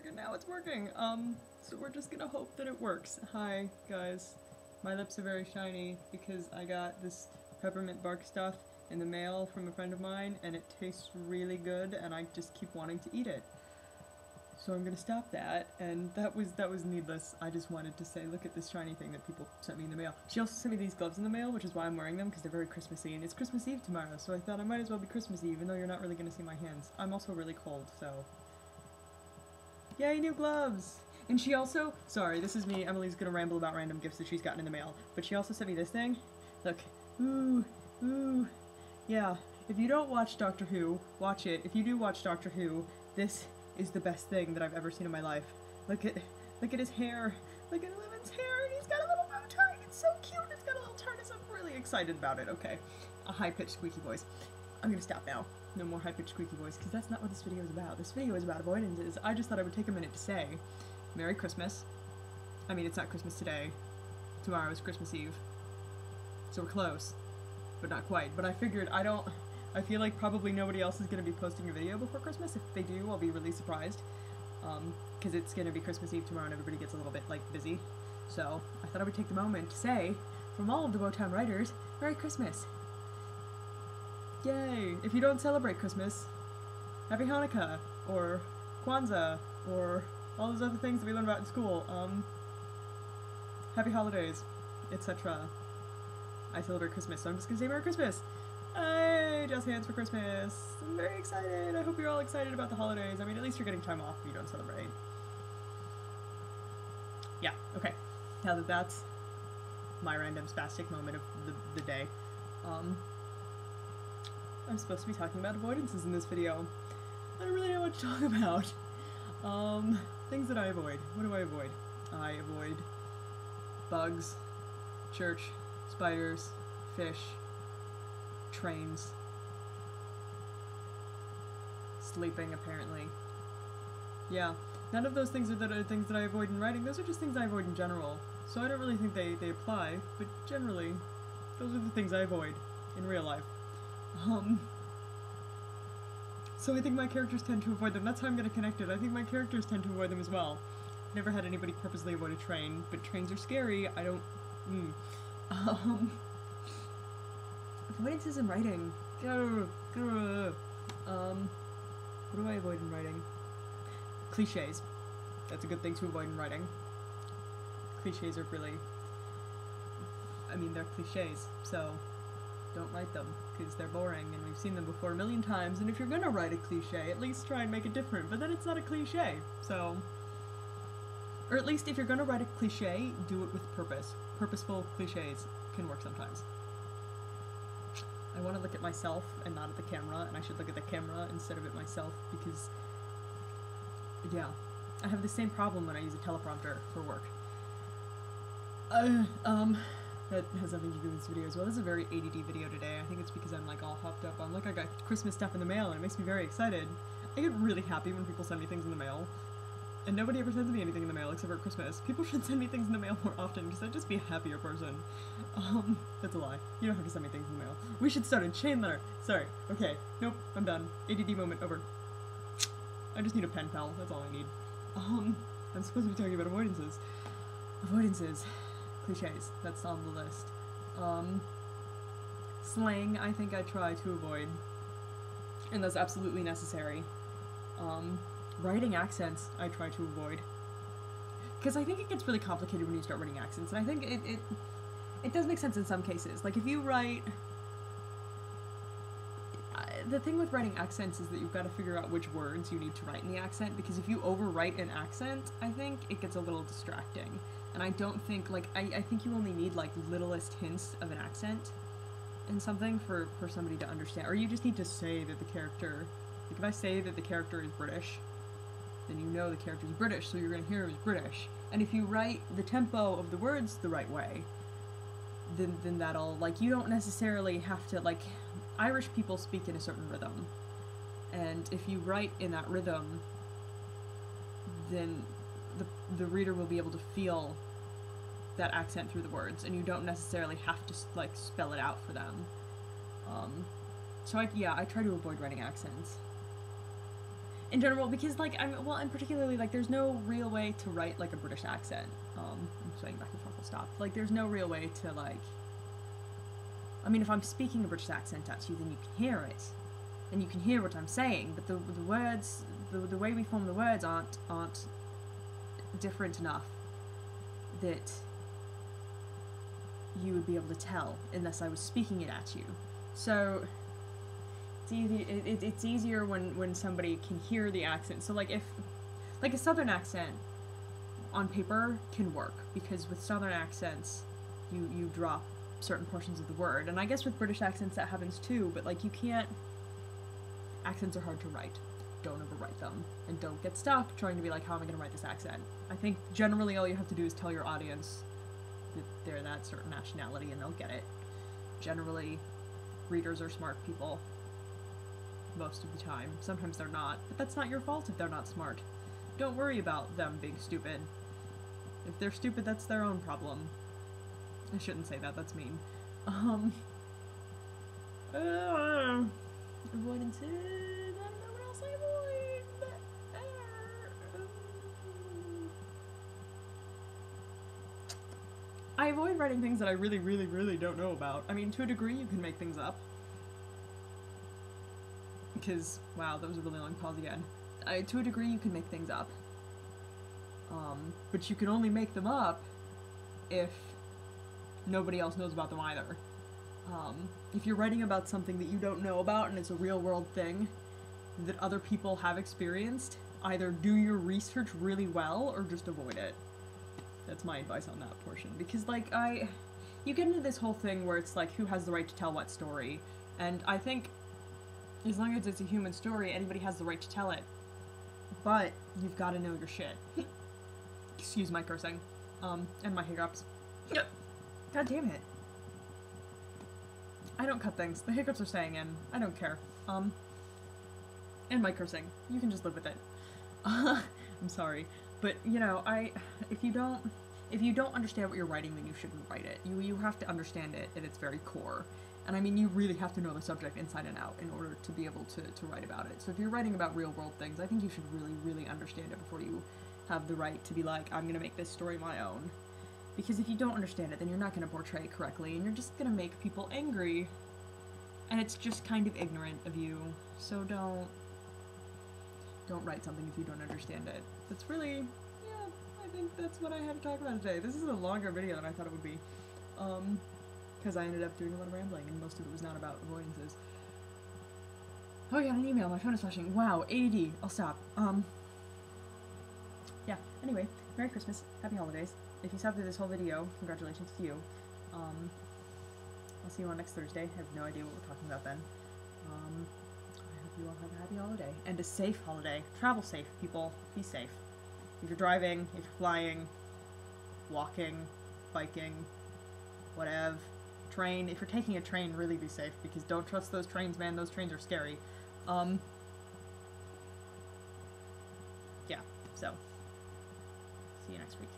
working now, it's working. So we're just gonna hope that it works. Hi, guys. My lips are very shiny because I got this peppermint bark stuff in the mail from a friend of mine, and it tastes really good, and I just keep wanting to eat it. So I'm gonna stop that, and that was needless. I just wanted to say, look at this shiny thing that people sent me in the mail. She also sent me these gloves in the mail, which is why I'm wearing them, because they're very Christmassy, and it's Christmas Eve tomorrow, so I thought I might as well be Christmassy, even though you're not really gonna see my hands. I'm also really cold, so... Yay, new gloves! And she also... Sorry, this is me. Emily's gonna ramble about random gifts that she's gotten in the mail, but she also sent me this thing. Look. Ooh. Ooh. Yeah. If you don't watch Doctor Who, watch it. If you do watch Doctor Who, this is the best thing that I've ever seen in my life. Look at his hair. Look at Levin's hair, and he's got a little bow tie. It's so cute. It's got a little TARDIS. I'm really excited about it. Okay, a high-pitched squeaky voice. I'm gonna stop now. No more high-pitched squeaky voice, because that's not what this video is about. This video is about avoidances. I just thought I would take a minute to say, Merry Christmas. I mean, it's not Christmas today. Tomorrow is Christmas Eve. So we're close, but not quite. But I figured I feel like probably nobody else is going to be posting a video before Christmas. If they do, I'll be really surprised. Because it's going to be Christmas Eve tomorrow and everybody gets a little bit, like, busy. So, I thought I would take the moment to say, from all of the Wotan writers, Merry Christmas! Yay! If you don't celebrate Christmas, Happy Hanukkah, or Kwanzaa, or all those other things that we learn about in school, Happy Holidays, etc. I celebrate Christmas, so I'm just gonna say Merry Christmas! Hey, just hands for Christmas! I'm very excited! I hope you're all excited about the holidays. I mean, at least you're getting time off if you don't celebrate. Yeah, okay. Now that that's my random spastic moment of the day, I'm supposed to be talking about avoidances in this video. I don't really know what to talk about. Things that I avoid. What do I avoid? I avoid bugs, church, spiders, fish, trains, sleeping, apparently. Yeah, none of those things are things that I avoid in writing. Those are just things I avoid in general. So I don't really think they apply, but generally, those are the things I avoid in real life. So I think my characters tend to avoid them. That's how I'm gonna connect it. I think my characters tend to avoid them as well. Never had anybody purposely avoid a train, but trains are scary. I don't... Avoidances in writing. What do I avoid in writing? Cliches. That's a good thing to avoid in writing. Cliches are really... I mean, they're cliches, so don't write them, because they're boring, and we've seen them before a million times, and if you're gonna write a cliche, at least try and make it different, but then it's not a cliche, so... Or at least if you're gonna write a cliche, do it with purpose. Purposeful cliches can work sometimes. I want to look at myself and not at the camera, and I should look at the camera instead of at myself, because, yeah, I have the same problem when I use a teleprompter for work. That has nothing to do with this video as well. This is a very ADD video today. I think it's because I'm, like, all hopped up on, like, I got Christmas stuff in the mail, and it makes me very excited. I get really happy when people send me things in the mail. And nobody ever sends me anything in the mail except for Christmas. People should send me things in the mail more often, because I'd just be a happier person. That's a lie. You don't have to send me things in the mail. We should start a chain letter. Sorry. Okay. Nope. I'm done. ADD moment over. I just need a pen pal. That's all I need. I'm supposed to be talking about avoidances. Avoidances. Cliches. That's on the list. Slang, I think I try to avoid. And that's absolutely necessary. Writing accents, I try to avoid. Because I think it gets really complicated when you start writing accents, and I think it does make sense in some cases. Like, if you write... the thing with writing accents is that you've got to figure out which words you need to write in the accent, because if you overwrite an accent, I think it gets a little distracting. And I don't think, like, I think you only need, like, littlest hints of an accent in something for somebody to understand. Or you just need to say that the character... Like, if I say that the character is British, then you know the character is British, so you're going to hear him as British. And if you write the tempo of the words the right way, then that'll, like, you don't necessarily have to, like, Irish people speak in a certain rhythm. And if you write in that rhythm, then the reader will be able to feel that accent through the words, and you don't necessarily have to, like, spell it out for them. So I try to avoid writing accents. in general, because, like, well, and particularly, like, there's no real way to write, like, a British accent. I'm swaying back and forth, I'll stop. Like, there's no real way to, like, I mean, if I'm speaking a British accent at you, then you can hear it. And you can hear what I'm saying, but the words, the way we form the words aren't different enough that you would be able to tell unless I was speaking it at you. So it's easier when somebody can hear the accent. So, like, if, like, a southern accent on paper can work, because with southern accents you drop certain portions of the word, and I guess with British accents that happens too, but, like, you can't, accents are hard to write. Don't overwrite them, and don't get stuck trying to be like, how am I going to write this accent? I think generally all you have to do is tell your audience that they're that certain nationality and they'll get it. Generally, readers are smart people most of the time. Sometimes they're not, but that's not your fault if they're not smart. Don't worry about them being stupid. If they're stupid, that's their own problem. I shouldn't say that, that's mean. Avoidance, I don't know what else I avoid, but, I avoid writing things that I really, really, really don't know about. I mean, to a degree, you can make things up. Because, wow, that was a really long pause again. To a degree, you can make things up. But you can only make them up if nobody else knows about them either. If you're writing about something that you don't know about and it's a real world thing that other people have experienced, either do your research really well or just avoid it. That's my advice on that portion. Because, like, you get into this whole thing where it's like, who has the right to tell what story? And I think as long as it's a human story, anybody has the right to tell it. But you've got to know your shit. Excuse my cursing. And my hiccups. Yep. God damn it. I don't cut things. The hiccups are staying in. I don't care. And my cursing. You can just live with it. I'm sorry. But, you know, if you don't understand what you're writing, then you shouldn't write it. You have to understand it at its very core. And I mean, you really have to know the subject inside and out in order to be able to write about it. So if you're writing about real world things, I think you should really, really understand it before you have the right to be like, I'm gonna make this story my own. Because if you don't understand it, then you're not gonna portray it correctly, and you're just gonna make people angry. And it's just kind of ignorant of you. So don't write something if you don't understand it. That's really, yeah, I think that's what I had to talk about today. This is a longer video than I thought it would be. Because I ended up doing a lot of rambling, and most of it was not about avoidances. Oh, I got an email. My phone is flashing. Wow, ADD. I'll stop. Yeah, anyway, Merry Christmas. Happy holidays. If you sat through this whole video, congratulations to you. I'll see you on next Thursday. I have no idea what we're talking about then. I hope you all have a happy holiday. And a safe holiday. Travel safe, people. Be safe. If you're driving, if you're flying, walking, biking, whatever. Train. If you're taking a train, really be safe, because don't trust those trains, man. Those trains are scary. Yeah, so, see you next week.